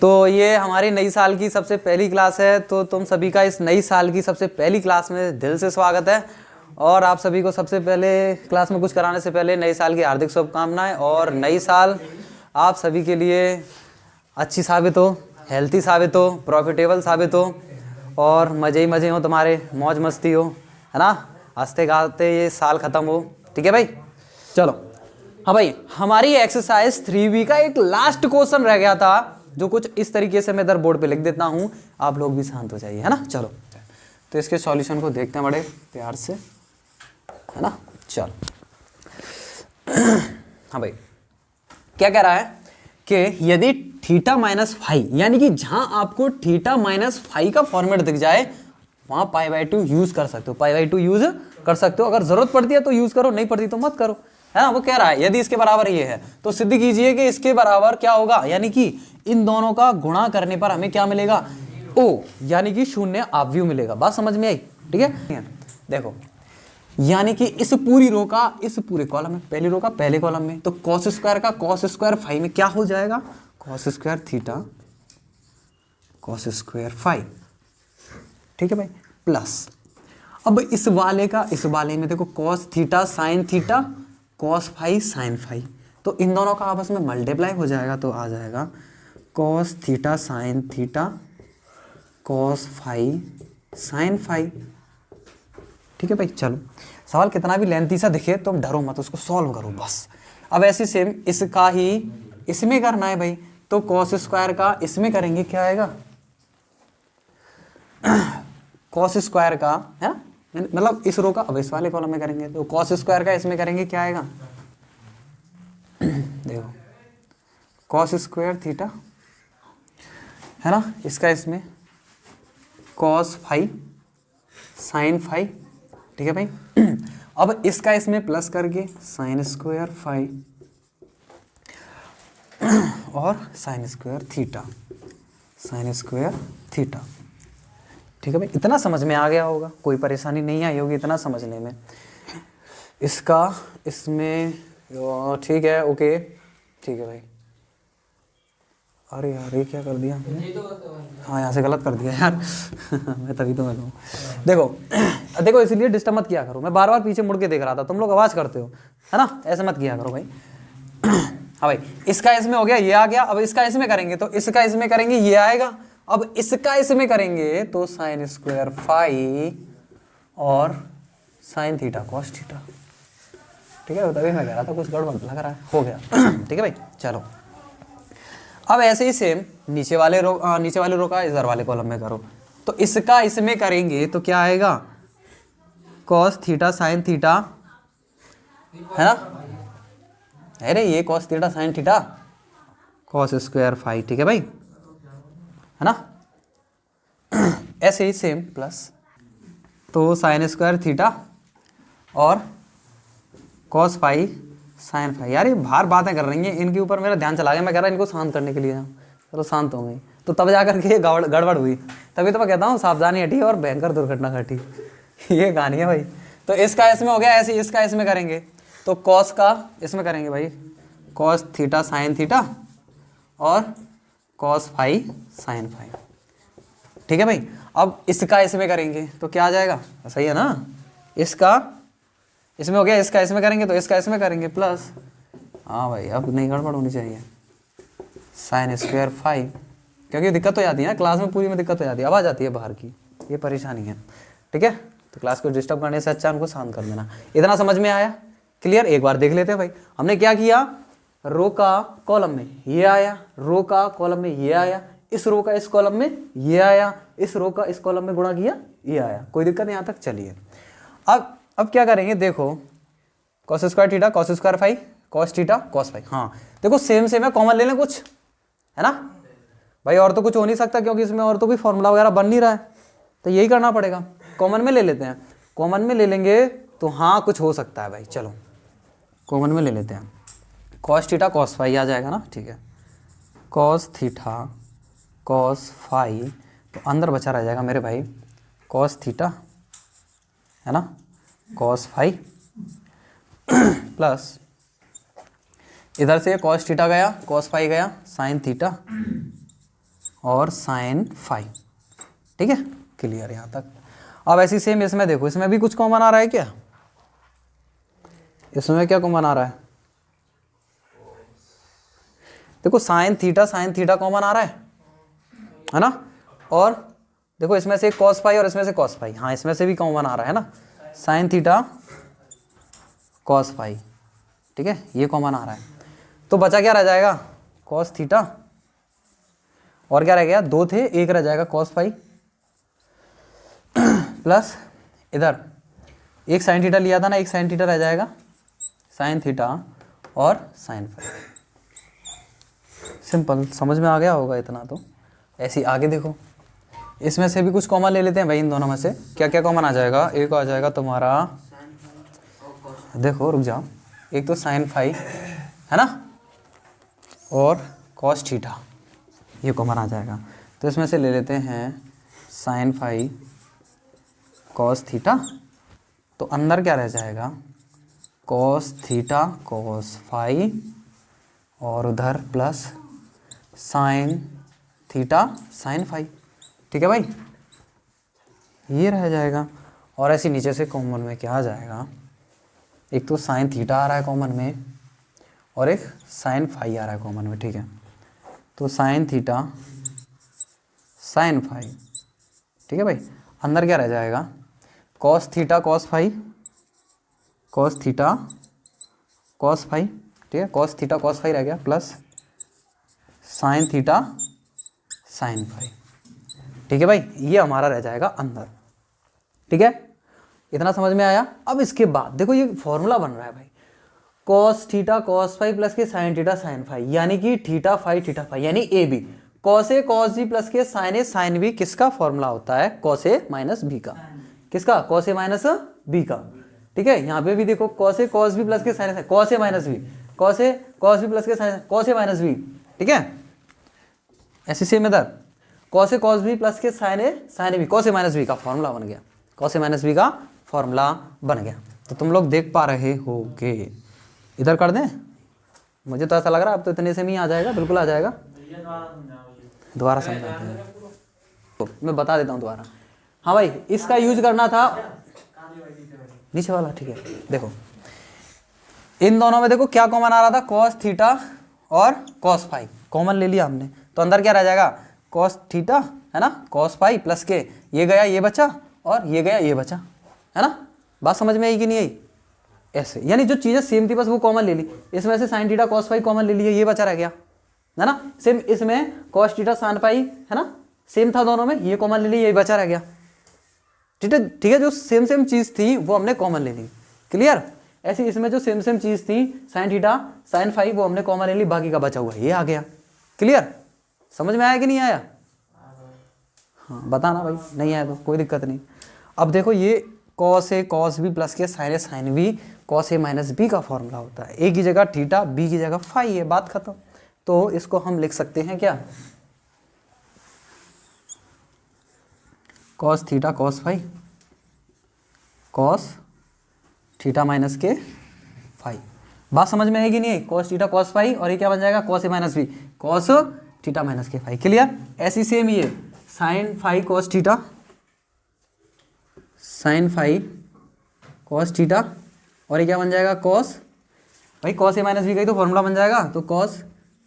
तो ये हमारी नई साल की सबसे पहली क्लास है, तो तुम सभी का इस नई साल की सबसे पहली क्लास में दिल से स्वागत है। और आप सभी को सबसे पहले क्लास में कुछ कराने से पहले नई साल की हार्दिक शुभकामनाएं। और नई साल आप सभी के लिए अच्छी साबित हो, हेल्थी साबित हो, प्रॉफिटेबल साबित हो और मज़े ही मज़े हो, तुम्हारे मौज मस्ती हो, है ना। हंसते गाते ये साल ख़त्म हो, ठीक है भाई। चलो हाँ भाई, हमारी एक्सरसाइज 3B का एक लास्ट क्वेश्चन रह गया था, जो कुछ इस तरीके से मैं इधर बोर्ड पे लिख देता हूँ, आप लोग भी शांत हो जाइए, है ना। चलो तो इसके सॉल्यूशन को देखते हैं बड़े प्यार से, है ना। चलो हाँ भाई, क्या कह रहा है कि यदि थीटा माइनस फाइव, यानी कि जहां आपको थीटा माइनस फाइव का फॉर्मेट दिख जाए वहां π/2 यूज कर सकते हो, π/2 यूज कर सकते हो। अगर जरूरत पड़ती है तो यूज करो, नहीं पड़ती तो मत करो, है ना। वो कह रहा है यदि इसके बराबर ये है तो सिद्ध कीजिए कि इसके बराबर क्या होगा, यानी कि इन दोनों का गुणा करने पर हमें क्या मिलेगा, ओ, यानी कि शून्य आव्यूह मिलेगा। बात समझ में आई, ठीक है। देखो, यानी कि इस पूरी रो का इस पूरे कॉलम में, पहली रो का पहले कॉलम में, तो कॉस स्क्वायर का कॉस स्क्वायर फाइव में क्या हो जाएगा, cos square theta cos square five, ठीक है भाई, प्लस अब इस वाले का इस वाले में देखो cos theta sign theta cos five sine five, तो इन दोनों का आपस में मल्टीप्लाई हो जाएगा, तो आ जाएगा cos theta sign theta cos five sine five, ठीक है भाई। चलो, सवाल कितना भी लेंथी सा दिखे तो डरो मत, उसको सॉल्व करो बस। अब ऐसे सेम इसका ही इसमें करना है भाई, तो कॉस स्क्वायर का इसमें करेंगे क्या आएगा, कॉस स्क्वायर का, है ना, मतलब इस रो का अब इस वाले कॉलम में करेंगे, तो कॉस स्क्वायर का इसमें करेंगे क्या आएगा, देखो कॉस स्क्वायर थीटा, है ना, इसका इसमें कॉस फाइव साइन फाइव, ठीक है भाई। अब इसका इसमें प्लस करके साइन स्क्वायर फाइव और sine square theta, sine square theta, ठीक है भाई। इतना समझ में आ गया होगा, कोई परेशानी नहीं आई होगी इतना समझने में। इसका इसमें ठीक है, ओके, ठीक है भाई। अरे यार ये क्या कर दिया हमने, हाँ यहाँ से गलत कर दिया यार मैं तभी तो मैं कहूँ, देखो इसलिए डिस्टर्ब मत किया करो, मैं बार बार पीछे मुड़ के देख रहा था, तुम लोग आवाज़ करते हो, है ना, ऐसे मत किया करो भाई। हाँ भाई, इसका इसमें हो गया, ये आ गया। अब इसका इसमें करेंगे तो इसका इसमें करेंगे, ये आएगा। अब इसका इसमें करेंगे तो साइन स्क्वायर फाइव और साइन थीटा कॉस थीटा, ठीक है। तभी मैं कह रहा था कुछ गड़बड़ लग रहा है, हो गया ठीक है भाई। चलो, अब ऐसे ही सेम नीचे वाले रो का इधर वाले कॉलम में करो, तो इसका इसमें करेंगे तो क्या आएगा, कॉस थीटा साइन थीटा, है ना, अरे ये cos theta sign theta cos square five, ठीक है भाई, है ना। ऐसे ही सेम प्लस, तो साइन स्क्वायर थीटा और कॉस फाइव साइन फाइव। यार ये बाहर बातें कर रही हैं, इनके ऊपर मेरा ध्यान चला गया, मैं कह रहा इनको शांत करने के लिए, चलो शांत हो गई, तो तब जा करके ये गड़बड़ हुई। तभी तो मैं कहता हूँ सावधानी हटी और भयंकर दुर्घटना घटी ये कहानी है भाई। तो इसका इसमें हो गया, ऐसे इसका इसमें करेंगे तो कॉस का इसमें करेंगे भाई, कॉस थीटा साइन थीटा और कॉस फाइव साइन फाइव, ठीक है भाई। अब इसका इसमें करेंगे तो क्या आ जाएगा, सही है ना, इसका इसमें हो गया, इसका इसमें करेंगे तो इसका इसमें करेंगे प्लस, हाँ भाई अब नहीं गड़बड़ होनी चाहिए, साइन स्क्वायर फाइव, क्योंकि दिक्कत हो जाती है ना क्लास में, पूरी में दिक्कत हो जाती है, आवाज़ आती है बाहर की, ये परेशानी है, ठीक है। तो क्लास को डिस्टर्ब करने से अच्छा उनको शांत कर देना। इतना समझ में आया, क्लियर। एक बार देख लेते हैं भाई, हमने क्या किया, रो का कॉलम में ये आया, रो का कॉलम में ये आया, इस रो का इस कॉलम में ये आया, इस रो का इस कॉलम में गुणा किया, ये आया, कोई दिक्कत नहीं यहाँ तक। चलिए अब क्या करेंगे, देखो cos square theta cos square five cos theta cos five, हाँ देखो सेम सेम है, कॉमन ले लें कुछ, है ना भाई, और तो कुछ हो नहीं सकता क्योंकि इसमें और तो कोई फॉर्मूला वगैरह बन नहीं रहा है, तो यही करना पड़ेगा, कॉमन में ले लेते हैं। कॉमन में ले लेंगे तो हाँ कुछ हो सकता है भाई, चलो कॉमन में ले लेते हैं, कॉस थीटा कॉस फाइव आ जाएगा ना, ठीक है, कॉस थीटा कॉस फाइव, तो अंदर बचा रह जाएगा मेरे भाई कॉस थीटा, है ना, कॉस फाइव प्लस इधर से कॉस थीटा गया कॉस फाइव गया साइन थीटा और साइन फाई। ठीक है, क्लियर यहाँ तक। अब ऐसी सेम इसमें देखो, इसमें भी कुछ कॉमन आ रहा है क्या? इसमें क्या कॉमन आ रहा है? देखो साइन थीटा कॉमन आ रहा है ना। और देखो इसमें से कॉस फाई और इसमें से कॉस फाई, हाँ इसमें से भी कॉमन आ रहा है ना, साइन थीटा कॉस फाई। ठीक है, ये कॉमन आ रहा है। तो बचा क्या रह जाएगा? कॉस थीटा, और क्या रह गया? दो थे, एक रह जाएगा कॉस फाई, प्लस इधर एक साइन थीटा लिया था ना, एक साइन थीटा रह जाएगा, साइन थीटा और साइन फाई। सिंपल, समझ में आ गया होगा इतना तो। ऐसे ही आगे देखो, इसमें से भी कुछ कॉमन ले लेते हैं भाई। इन दोनों में से क्या क्या कॉमन आ जाएगा? एक आ जाएगा तुम्हारा, देखो रुक जाओ, एक तो साइन फाई है ना, और कॉस थीटा, ये कॉमन आ जाएगा। तो इसमें से ले लेते हैं साइन फाई कॉस थीटा, तो अंदर क्या रह जाएगा? कॉस थीटा कॉस फाई, और उधर plus sine theta sine phi. ठीक है भाई, ये रह जाएगा। और ऐसे नीचे से कॉमन में क्या आ जाएगा? एक तो साइन थीटा आ रहा है कॉमन में, और एक साइन फाई आ रहा है कॉमन में। ठीक है, तो साइन थीटा साइन फाई। ठीक है भाई, अंदर क्या रह जाएगा? Cos theta cos phi, cos theta cos phi. ठीक है, कॉस थीटा कॉस फाई रह गया, plus sine theta sine phi. ठीक है भाई, ये हमारा रह जाएगा अंदर। ठीक है, इतना समझ में आया। अब इसके बाद देखो ये फॉर्मूला बन रहा है भाई, cos theta cos phi plus के साइन थीटा साइन फाई, यानी कि थीटा फाई, यानी A B. Cos A cos B plus के साइन ए साइन बी, किसका फॉर्मूला होता है? कॉस ए माइनस बी का। किसका? कॉस ए माइनस बी का। ठीक है, यहाँ पे भी देखो cos A cos B plus के sine A, cos A minus B, cos A cos B plus के sine, cos A minus B. ठीक है, ऐसे सेम इधर cos A cos B plus के sine A B, cos A minus B का formula बन गया, कॉस ए माइनस बी का फॉर्मूला बन गया। तो तुम लोग देख पा रहे होगे। इधर कर दें, मुझे तो ऐसा लग रहा है अब तो इतने से में ही आ जाएगा, बिल्कुल आ जाएगा। दोबारा समझाते हैं, तो मैं बता देता हूँ दोबारा। हाँ भाई, इसका यूज करना था नीचे वाला। ठीक है, देखो इन दोनों में देखो क्या कॉमन आ रहा था? कॉस थीटा और कॉस फाई कॉमन ले लिया हमने, तो अंदर क्या रह जाएगा? कॉस थीटा है ना, कॉस फाई प्लस के ये गया ये बचा, और ये गया ये बचा, है ना। बात समझ में आई कि नहीं आई? ऐसे, यानी जो चीज़ें सेम थी बस वो कॉमन ले ली। इसमें से sine theta cos phi common ले लिए, ये बचा रह गया, है ना। सेम इसमें कॉस थीटा साइन फाई है ना, सेम था दोनों में, ये कॉमन ले ली, ये बचा रह गया। ठीक है, जो सेम सेम चीज़ थी वो हमने कॉमन ले ली। क्लियर? ऐसे इसमें जो सेम सेम चीज़ थी साइन थीटा साइन फाई, वो हमने कॉमन ले ली, बाकी का बचा हुआ ये आ गया। क्लियर? समझ में आया कि नहीं आया? हाँ बताना भाई, नहीं आया तो कोई दिक्कत नहीं। अब देखो ये cos A cos B plus के sine A sine B, cos A minus B का फॉर्मूला होता है। ए की जगह थीटा, बी की जगह फाई है, बात खत्म। तो इसको हम लिख सकते हैं क्या? Cos theta cos phi, cos theta minus के फाई। बात समझ में आएगी नहीं? कॉस थीटा कॉस फाई, और ये क्या बन जाएगा? Cos A minus B, cos theta minus के फाई। क्लियर? ऐसी सेम ये sine phi cos theta, sine phi cos theta, और ये क्या बन जाएगा? कॉस, भाई कॉस ए माइनस बी का ही तो फॉर्मूला बन जाएगा, तो कॉस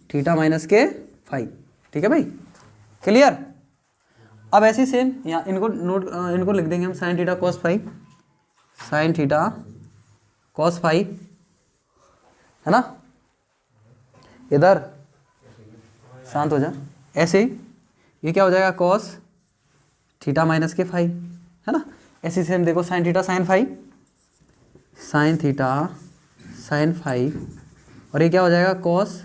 थीटा माइनस के फाई। ठीक है भाई, क्लियर? अब ऐसे सेम यहाँ इनको लिख देंगे हम, sine theta cos phi, sine theta cos phi, है ना। इधर शांत हो जा। ऐसे ये क्या हो जाएगा? कॉस थीटा माइनस के फाई, है ना। ऐसे सेम देखो sine theta sine phi, sine theta sine phi, और ये क्या हो जाएगा? कॉस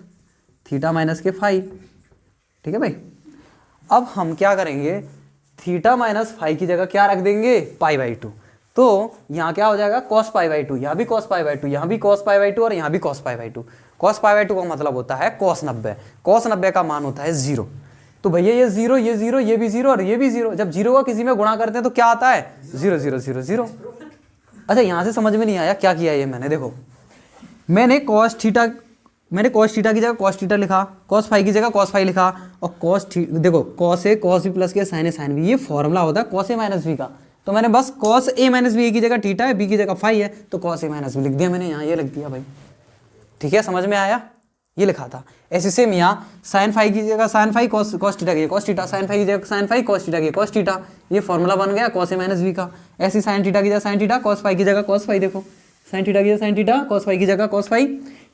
थीटा माइनस के फाई। ठीक है भाई, अब हम क्या करेंगे? थीटा माइनस फाई की जगह क्या रख देंगे? पाई बाई 2। तो यहाँ क्या हो जाएगा? कॉस पाई बाई 2, यहाँ भी कॉस पाई बाई 2, यहाँ भी कॉस पाई बाई 2, और यहाँ भी cos pi by 2। Cos pi by 2 का मतलब होता है कॉस 90। कॉस 90 का मान होता है 0। तो भैया ये 0 ये 0 ये भी 0 और ये भी 0, जब 0 का किसी में गुणा करते हैं तो क्या आता है? 0 0 0 0। अच्छा यहाँ से समझ में नहीं आया क्या किया ये मैंने? देखो मैंने कॉस थीटा मैंने कॉस थीटा की जगह कॉस थीटा लिखा, कॉस फाई की जगह कॉस फाई लिखा, और देखो cos A cos B plus के साइन ए साइन बी, ये फॉर्मूला होता है कॉस ए माइनस बी का। तो मैंने बस कॉस ए माइनस बी की जगह थीटा है, बी की जगह फाई है, तो कॉस ए माइनस बी लिख दिया मैंने यहाँ, ये लिख दिया भाई। ठीक है, समझ में आया, ये लिखा था। ऐसे सेम यहाँ साइन फाई की जगह साइन फाई, कॉस थीटा की कॉस थीटा, साइन फाई की जगह साइन फाई, कॉस थीटा की कॉस थीटा, ये फॉर्मूला बन गया कॉस ए माइनस बी का। ऐसी साइन थीटा की जगह साइन थीटा, कॉस फाई की जगह कॉस फाई, देखो साइन थीटा की जगह साइन थीटा, कॉस फाई की जगह कॉस फाई।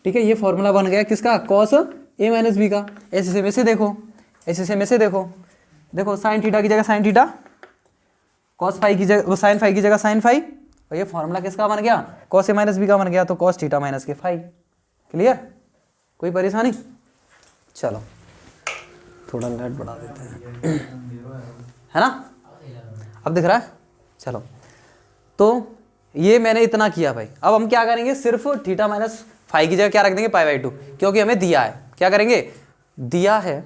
ठीक है, ये फॉर्मूला बन गया किसका, कॉस ए माइनस बी का। ऐसे सेम ऐसे देखो, ऐसे सेम ऐसे देखो, देखो साइन थीटा की जगह साइन थीटा, कॉस फाई की जगह साइन फाई की जगह साइन फाई, और ये फॉर्मूला किसका बन गया, कॉस ए माइनस बी का बन गया, तो कॉस थीटा माइनस के फाई। क्लियर, कोई परेशानी? चलो थोड़ा लाइट बढ़ा देते हैं, है ना, अब दिख रहा है। चलो तो ये मैंने इतना किया भाई। अब हम क्या करेंगे, सिर्फ थीटा माइनस फाई की जगह क्या रख देंगे, पाई बाई 2, क्योंकि हमें दिया है, क्या करेंगे, दिया है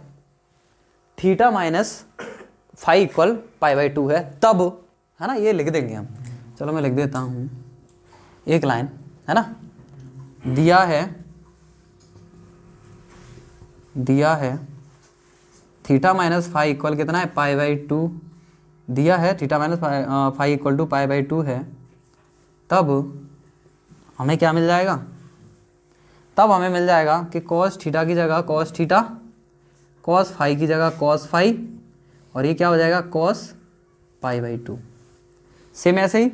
theta minus phi equal pi by 2 है, तब, है ना, ये लिख देंगे हम। चलो मैं लिख देता हूँ एक लाइन, है ना, दिया है थीटा माइनस फाई इक्वल कितना है, पाई बाई 2, दिया है theta minus phi equal two pi by 2 है, तब हमें क्या मिल जाएगा, तब हमें मिल जाएगा कि कॉस थीटा की जगह कॉस थीटा, कॉस फाई की जगह कॉस फाई, और ये क्या हो जाएगा, कॉस पाई बाई 2। सेम ऐसे ही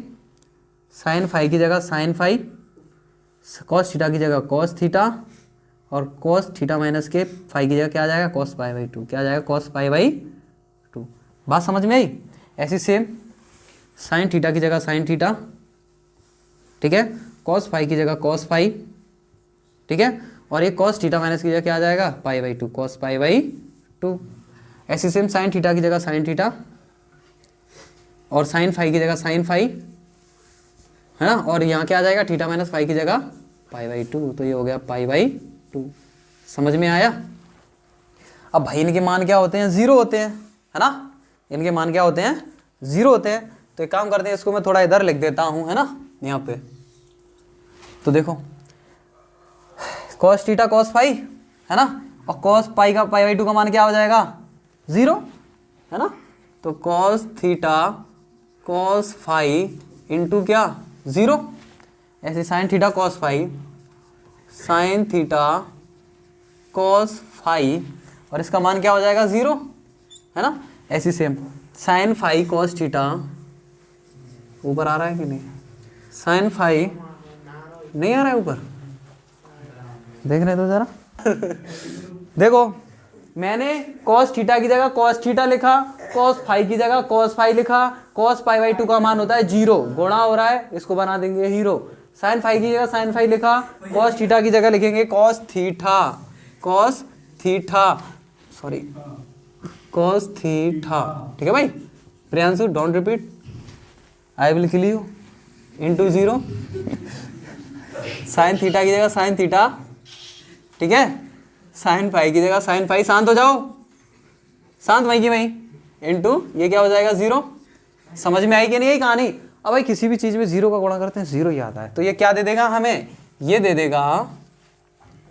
साइन फाई की जगह साइन फाई, कॉस थीटा की जगह कॉस थीटा, और कॉस थीटा माइनस के फाई की जगह क्या आ जाएगा, कॉस पाई बाई 2, क्या आ जाएगा, कॉस पाई बाई 2। बात समझ में आई? ऐसी सेम साइन थीटा की जगह साइन थीटा, ठीक है, कॉस फाई की जगह कॉस फाई, ठीक है, और ये कॉस थीटा माइनस की जगह क्या आ जाएगा, पाई बाई 2, कॉस पाई बाई 2। ऐसी सेम साइन थीटा की जगह साइन थीटा, और साइन फाई की जगह साइन फाई, है ना, और यहाँ क्या आ जाएगा, थीटा माइनस फाई की जगह पाई बाई 2, तो ये हो गया पाई बाई 2। समझ में आया? अब भाई इनके मान क्या होते हैं, 0 होते हैं, है ना, इनके मान क्या होते हैं, 0 होते हैं। तो एक काम करते हैं, इसको मैं थोड़ा इधर लिख देता हूँ, है ना, यहाँ पे। तो देखो कॉस थीटा कॉस फाई, है ना, और कॉस पाई का पाई बाई 2 का मान क्या हो जाएगा, 0, है ना, तो cos theta cos phi into क्या, 0। ऐसे sine theta cos phi, sine theta cos phi, और इसका मान क्या हो जाएगा, 0, है ना। ऐसी same sine phi cos theta, ऊपर आ रहा है कि नहीं, साइन फाई नहीं आ रहा है ऊपर, देख रहे तो जरा देखो मैंने कॉस थीटा की जगह कॉस थीटा लिखा, कॉस फाई की जगह कॉस फाई लिखा, कॉस पाई बाई 2 का मान होता है 0, गुणा हो रहा है, इसको बना देंगे हीरो। साइन फाई की जगह साइन फाई लिखा, कॉस थीटा की जगह लिखेंगे cos theta, sorry cos theta, ठीक है भाई। Priyanshu don't repeat, I will kill you, into 0। Sine theta की जगह साइन थीटा, ठीक है, साइन फाई की जगह साइन फाई, शांत हो जाओ, शांत वहीं की वहीं, इनटू ये क्या हो जाएगा, 0। समझ में आई कि नहीं आई कहानी? अब भाई किसी भी चीज में 0 का गुणा करते हैं 0 ही आता है, तो ये क्या दे देगा हमें, ये दे देगा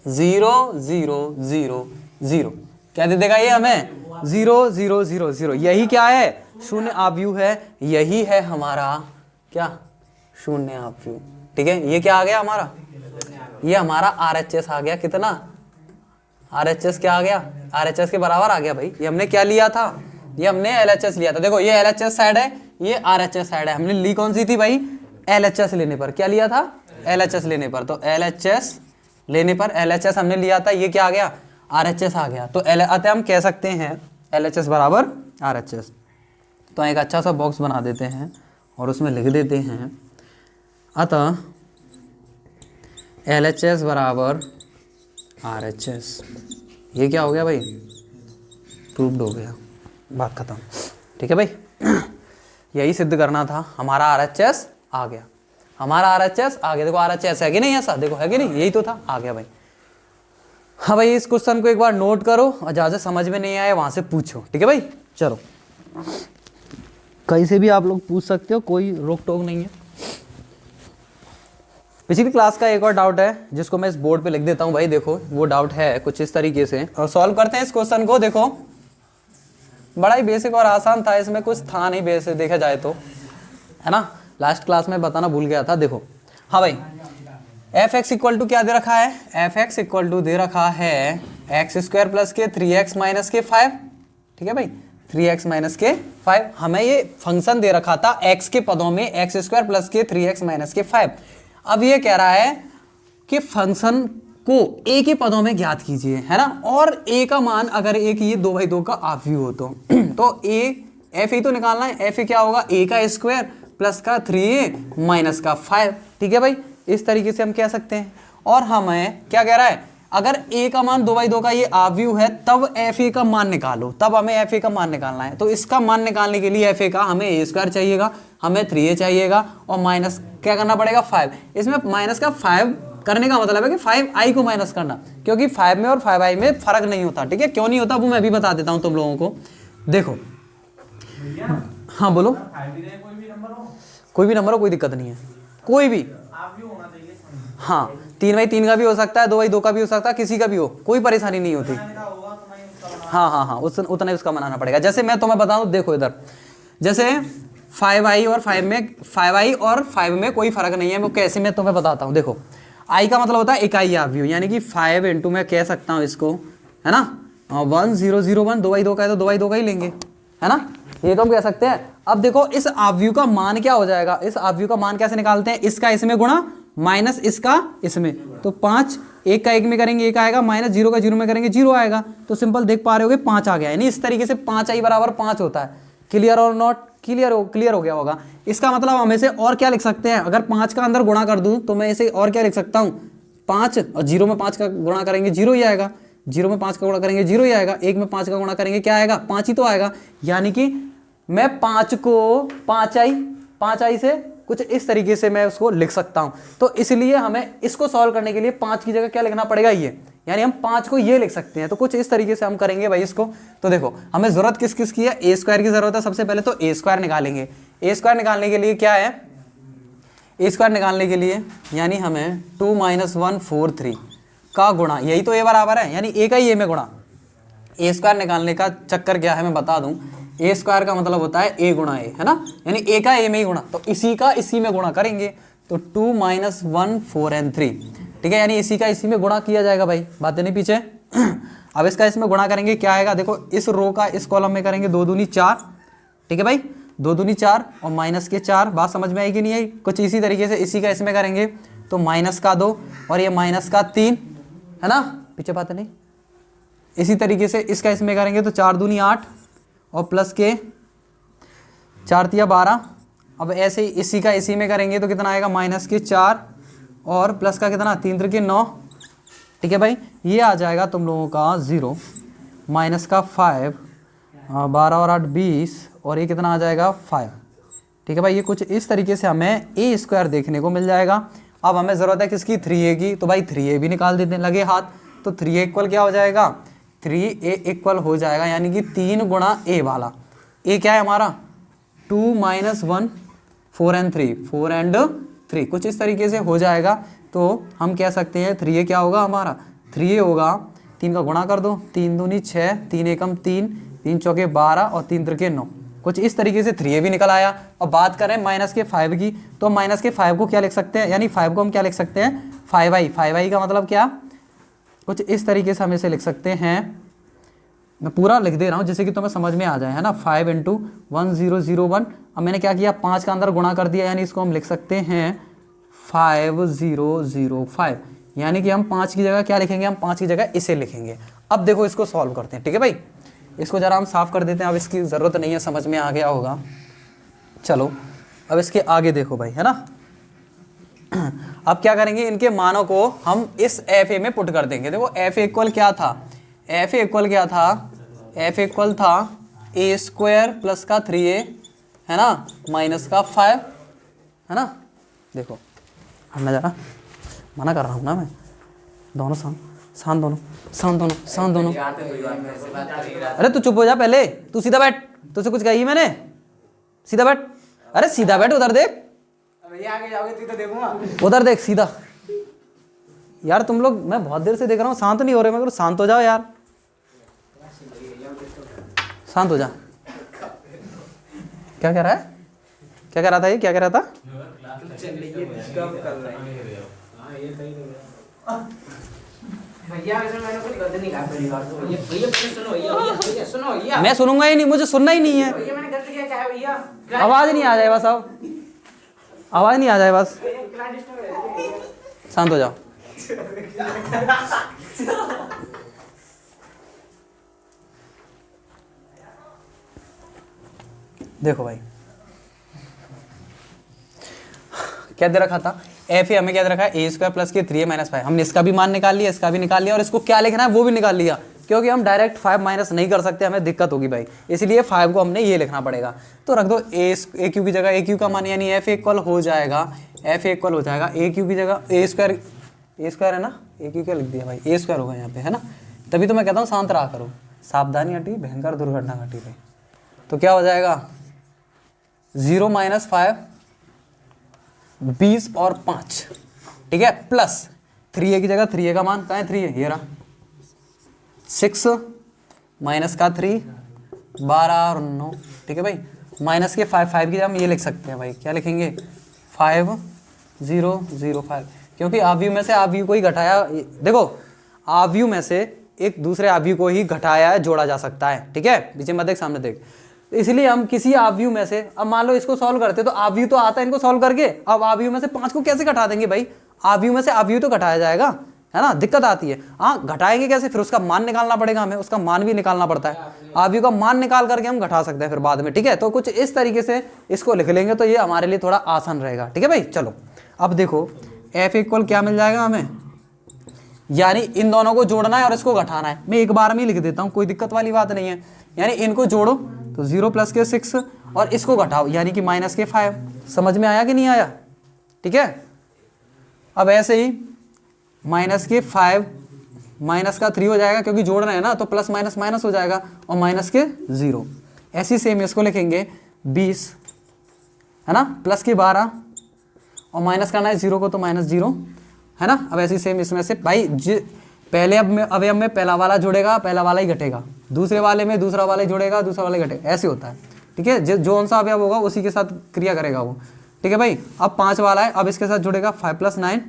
0 0 0 0। क्या दे देगा ये हमें, 0 0 0 0। यही क्या है, शून्य आव्यूह है, यही है हमारा क्या, शून्य आव्यूह, ठीक है। ये क्या आ गया हमारा, ये हमारा RHS आ गया, कितना RHS क्या आ गया, RHS के बराबर आ गया भाई। ये हमने क्या लिया था, ये हमने LHS लिया था। देखो ये LHS साइड है, ये RHS साइड है। हमने ली कौन सी थी भाई, LHS लेने पर। क्या लिया था, LHS लेने पर। तो LHS लेने पर LHS हमने लिया था, ये क्या आ गया, RHS आ गया। तो अतः हम कह सकते हैं LHS बराबर RHS। तो एक अच्छा सा बॉक्स बना देते हैं और उसमें लिख देते हैं अतः LHS बराबर RHS। ये क्या हो गया भाई, प्रूव्ड हो गया, बात खत्म, ठीक है भाई। यही सिद्ध करना था, हमारा RHS आ गया, हमारा RHS आ गया। देखो RHS है कि नहीं, ऐसा देखो है कि नहीं, यही तो था, आ गया भाई। हाँ भाई, इस क्वेश्चन को एक बार नोट करो और जहाँ से समझ में नहीं आया वहाँ से पूछो, ठीक है भाई। चलो कहीं से भी आप लोग पूछ सकते हो, कोई रोक टोक नहीं है। पिछली क्लास का एक और डाउट है जिसको मैं इस बोर्ड पे लिख देता हूँ भाई। देखो वो डाउट है कुछ इस तरीके से, और सॉल्व करते हैं इस क्वेश्चन को। देखो बड़ा ही बेसिक और आसान था, इसमें कुछ था नहीं बेसिक देखा जाए तो, है ना। लास्ट क्लास में बताना भूल गया था। देखो हाँ भाई, एफ एक्स इक्वल टू क्या दे रखा है, एफ एक्स इक्वल टू दे रखा है एक्स स्क्वायर प्लस के 3x माइनस के 5। ठीक है भाई, 3x माइनस के 5। हमें ये फंक्शन दे रखा था x के पदों में, एक्स स्क्वायर प्लस के 3x माइनस के 5। अब ये कह रहा है कि फंक्शन को a के पदों में ज्ञात कीजिए, है ना। और a का मान अगर एक ये 2/2 का आव्यूह हो तो a एफ ए तो निकालना है। एफ ए क्या होगा, a का स्क्वायर प्लस का 3a माइनस का 5। ठीक है भाई, इस तरीके से हम कह सकते हैं। और हमें क्या कह रहा है, अगर a का मान 2/2 का ये आव्यूह है तब एफ ए का मान निकालो, तब हमें एफ ए का मान निकालना है। तो इसका मान निकालने के लिए एफ ए का हमें a स्क्वायर चाहिएगा, हमें 3a चाहिएगा, और माइनस क्या करना पड़ेगा 5। इसमें माइनस का 5 करने का मतलब है कि 5i को माइनस करना, क्योंकि 5 में और 5i में फर्क नहीं होता। ठीक है, क्यों नहीं होता वो मैं भी बता देता हूँ तुम लोगों को। देखो हाँ बोलो, कोई भी नंबर हो, कोई दिक्कत नहीं है, कोई भी। हाँ 3/3 का भी हो सकता है, 2/2 का भी हो सकता है, किसी का भी हो, कोई परेशानी नहीं होती। हाँ हाँ हाँ, उतना ही उसका बनाना पड़ेगा। जैसे मैं तुम्हें बता दूँ, देखो इधर जैसे 5i और 5 में कोई फर्क नहीं है। वो कैसे मैं तुम्हें बताता हूँ। देखो i का मतलब होता है इकाई आव्यूह, यानी कि 5 इंटू मैं कह सकता हूँ इसको, है ना 1001। 2/2 का है तो 2/2 का ही लेंगे, है ना, ये तो हम कह सकते हैं। अब देखो इस आव्यूह का मान क्या हो जाएगा, इस आव्यूह का मान कैसे निकालते हैं, इसका इसमें गुणा माइनस इसका इसमें। तो 5 1 का 1 में करेंगे 1 आएगा, माइनस 0 का 0 में करेंगे 0 आएगा। तो सिंपल देख पा रहे होगे 5 आ गया, यानी इस तरीके से 5i बराबर 5 होता है। क्लियर और नॉट क्लियर हो गया होगा। इसका मतलब हम इसे और क्या लिख सकते हैं, अगर 5 का अंदर गुणा कर दूं तो मैं इसे और क्या लिख सकता हूँ, 5 और 0 में 5 का गुणा करेंगे 0 ही आएगा, 0 में 5 का गुणा करेंगे 0 ही आएगा, 1 में 5 का गुणा करेंगे क्या आएगा, 5 ही तो आएगा। यानी कि मैं 5 को 5i से कुछ इस तरीके से मैं उसको लिख सकता हूं। तो इसलिए हमें इसको सॉल्व करने के लिए 5 की जगह क्या लिखना पड़ेगा, ये, यानी हम 5 को ये लिख सकते हैं। तो कुछ इस तरीके से हम करेंगे भाई इसको। तो देखो हमें जरूरत किस किस की है, a स्क्वायर की जरूरत है। सबसे पहले तो a स्क्वायर निकालेंगे। a स्क्वायर निकालने के लिए क्या है, a स्क्वायर निकालने के लिए यानी हमें 2 - 1 4 3 का गुणा, यही तो a बराबर है, यानी a का ही a में गुणा। a स्क्वायर निकालने का चक्कर क्या है मैं बता दूं, a स्क्वायर का मतलब होता है a गुणा a, है ना, यानी a का a में ही गुणा, तो इसी का इसी में गुणा करेंगे। तो 2 - 1 4 and 3, ठीक है, यानी इसी का इसी में गुणा किया जाएगा भाई, बातें नहीं पीछे। अब इसका इसमें गुणा करेंगे क्या आएगा, देखो इस रो का इस कॉलम में करेंगे 2 दूनी 4, ठीक है भाई, 2 दूनी 4 और माइनस के 4। बात समझ में आई कि नहीं आई, कुछ इसी तरीके से इसी का इसमें करेंगे तो माइनस का 2 और ये माइनस का 3, है ना, पीछे बातें नहीं। इसी तरीके से इसका इसमें करेंगे तो 4 दूनी 8 और प्लस के 4 तिया 12। अब ऐसे ही इसी का इसी में करेंगे तो कितना आएगा, माइनस के 4 और प्लस का कितना 3 त्रिके 9, ठीक है भाई, ये आ जाएगा तुम लोगों का 0, माइनस का 5, 12 और 8 20 और ये कितना आ जाएगा 5, ठीक है भाई। ये कुछ इस तरीके से हमें a स्क्वायर देखने को मिल जाएगा। अब हमें ज़रूरत है किसकी, 3a की, तो भाई 3a भी निकाल देते लगे हाथ। तो 3a इक्वल क्या हो जाएगा, 3a इक्वल हो जाएगा यानी कि 3 गुणा a वाला, a क्या है हमारा 2 - 1 4 and 3, 4 and 3, कुछ इस तरीके से हो जाएगा। तो हम कह सकते हैं 3a क्या होगा हमारा, 3a होगा, 3 का गुणा कर दो, 3 दूनी 6, 3 एकम 3, 3 चौके 12 और 3 त्रिके 9, कुछ इस तरीके से 3a भी निकल आया। और बात करें माइनस के 5 की, तो माइनस के 5 को क्या लिख सकते हैं, यानी 5 को हम क्या लिख सकते हैं 5i। 5i का मतलब क्या, कुछ इस तरीके से हम इसे लिख सकते हैं, मैं पूरा लिख दे रहा हूँ जिससे कि तुम्हें समझ में आ जाए, है ना। 5 × 1001। अब मैंने क्या किया, 5 का अंदर गुणा कर दिया, यानी इसको हम लिख सकते हैं 5005, यानी कि हम 5 की जगह क्या लिखेंगे, हम 5 की जगह इसे लिखेंगे। अब देखो इसको सॉल्व करते हैं, ठीक है भाई, इसको जरा हम साफ कर देते हैं। अब इसकी ज़रूरत नहीं है, समझ में आ गया होगा। चलो अब इसके आगे देखो भाई, है ना। अब क्या करेंगे, इनके मानों को हम इस एफ ए में पुट कर देंगे। देखो एफ ए इक्वल क्या था, एफ ए इक्वल क्या था, एफ इक्वल था a स्क्वायर प्लस का 3a, है ना, माइनस का 5, है ना। देखो मैं जरा मना कर रहा हूँ ना, मैं दोनों शांत दोनों। अरे तू चुप हो जा पहले, तू सीधा बैठ, तुझसे कुछ कही मैंने, सीधा बैठ, अरे सीधा बैठ, उधर देख, भैया आगे जाओगे तू तो देखूंगा। उधर देख सीधा। यार तुम लोग, मैं बहुत देर से देख रहा हूँ, शांत नहीं हो रहे। मैं कह शांत हो जाओ यार, शांत हो जा। क्या कह रहा है, क्या कह रहा था ये, क्या कह रहा था? भैया मैंने कुछ गलत नहीं कहा पहली बार तो। भैया सुनो, भैया सुनो भैया। मैं सुनूंगा ही नहीं, मुझे सुनना ही नहीं है। भैया मैंने गलत किया क्या है भैया? आवाज नहीं आ जाए बस, अब आवाज नहीं आ जाए बस, शांत हो जाओ। देखो भाई क्या दे रखा था, एफ हमें क्या दे रखा है, ए स्क्वायर प्लस के 3a माइनस 5। हमने इसका भी मान निकाल लिया, इसका भी निकाल लिया, और इसको क्या लिखना है वो भी निकाल लिया, क्योंकि हम डायरेक्ट 5 माइनस नहीं कर सकते, हमें दिक्कत होगी भाई, इसलिए 5 को हमने ये लिखना पड़ेगा। तो रख दो ए क्यू की जगह ए क्यू का मान, यानी एफ इक्वल हो जाएगा, एफ इक्वल हो जाएगा ए क्यू की जगह ए स्क्वायर है ना, ए क्यू क्या लिख दिया भाई, ए स्क्वायर होगा यहाँ पे, है ना। तभी तो मैं कहता हूँ शांत रहा करो, सावधानी हटी भयंकर दुर्घटना घटी भाई। तो क्या हो जाएगा 0 माइनस 5 20 और 5, ठीक है, प्लस 3a की जगह 3a का मान कहाँ है, 3a ये रहा, 6 माइनस का 3 12 और 9, ठीक है भाई, माइनस के 5 की जगह हम ये लिख सकते हैं भाई, क्या लिखेंगे 5 0 0 5, क्योंकि आव्यूह में से आव्यूह को ही घटाया, देखो आव्यूह में से एक दूसरे आव्यूह को ही घटाया है, जोड़ा जा सकता है, ठीक है, पीछे मत देख सामने देख। इसलिए हम किसी आव्यूह में से, अब मान लो इसको सॉल्व करते तो आव्यूह तो आता है इनको सॉल्व करके, अब आव्यूह में से 5 को कैसे घटा देंगे भाई, आव्यूह में से आव्यूह तो घटाया जाएगा, है ना, दिक्कत आती है। हाँ घटाएंगे कैसे, फिर उसका मान निकालना पड़ेगा हमें, उसका मान भी निकालना पड़ता है, आव्यूह का मान निकाल करके हम घटा सकते हैं फिर बाद में, ठीक है। तो कुछ इस तरीके से इसको लिख लेंगे तो ये हमारे लिए थोड़ा आसान रहेगा, ठीक है भाई। चलो अब देखो एफ इक्वल क्या मिल जाएगा हमें, यानी इन दोनों को जोड़ना है और इसको घटाना है। मैं एक बार में ही लिख देता हूँ, कोई दिक्कत वाली बात नहीं है। यानी इनको जोड़ो तो 0 प्लस के 6 और इसको घटाओ यानी कि माइनस के 5। समझ में आया कि नहीं आया, ठीक है। अब ऐसे ही माइनस के 5 माइनस का 3 हो जाएगा, क्योंकि जोड़ रहे हैं ना, तो प्लस माइनस माइनस हो जाएगा, और माइनस के 0। ऐसी सेम इसको लिखेंगे 20, है ना, प्लस के 12 और माइनस करना है 0 को, तो माइनस 0, है ना। अब ऐसी सेम इसमें से भाई पहले अवयव में पहला वाला जुड़ेगा, पहला वाला ही घटेगा, दूसरे वाले में दूसरा वाला ही जुड़ेगा, दूसरा वाला ही घटेगा, ऐसे होता है, ठीक है। जो कौन सा अवयव होगा उसी के साथ क्रिया करेगा वो, ठीक है भाई। अब 5 वाला है, अब इसके साथ जुड़ेगा 5 + 9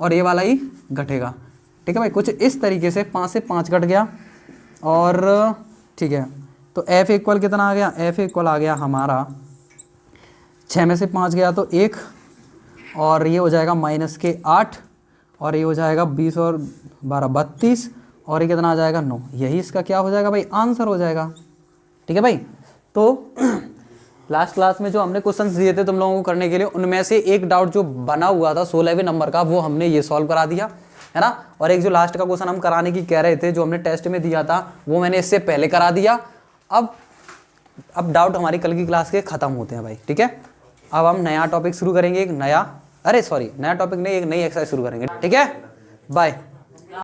और ये वाला ही घटेगा, ठीक है भाई। कुछ इस तरीके से 5 से 5 घट गया, और ठीक है। तो एफ इक्वल कितना आ गया, एफ इक्वल आ गया हमारा 6 में से 5 गया तो 1, और ये हो जाएगा माइनस के 8, और ये हो जाएगा 20 और 12 32, और ये कितना आ जाएगा 9। यही इसका क्या हो जाएगा भाई, आंसर हो जाएगा, ठीक है भाई। तो लास्ट क्लास में जो हमने क्वेश्चंस दिए थे तुम लोगों को करने के लिए, उनमें से एक डाउट जो बना हुआ था 16वें नंबर का, वो हमने ये सॉल्व करा दिया, है ना। और एक जो लास्ट का क्वेश्चन हम कराने की कह रहे थे, जो हमने टेस्ट में दिया था, वो मैंने इससे पहले करा दिया। अब डाउट हमारी कल की क्लास के खत्म होते हैं भाई, ठीक है। अब हम नया टॉपिक शुरू करेंगे, एक नया, नया टॉपिक नहीं, एक नई एक्सरसाइज शुरू करेंगे, ठीक है। बाय।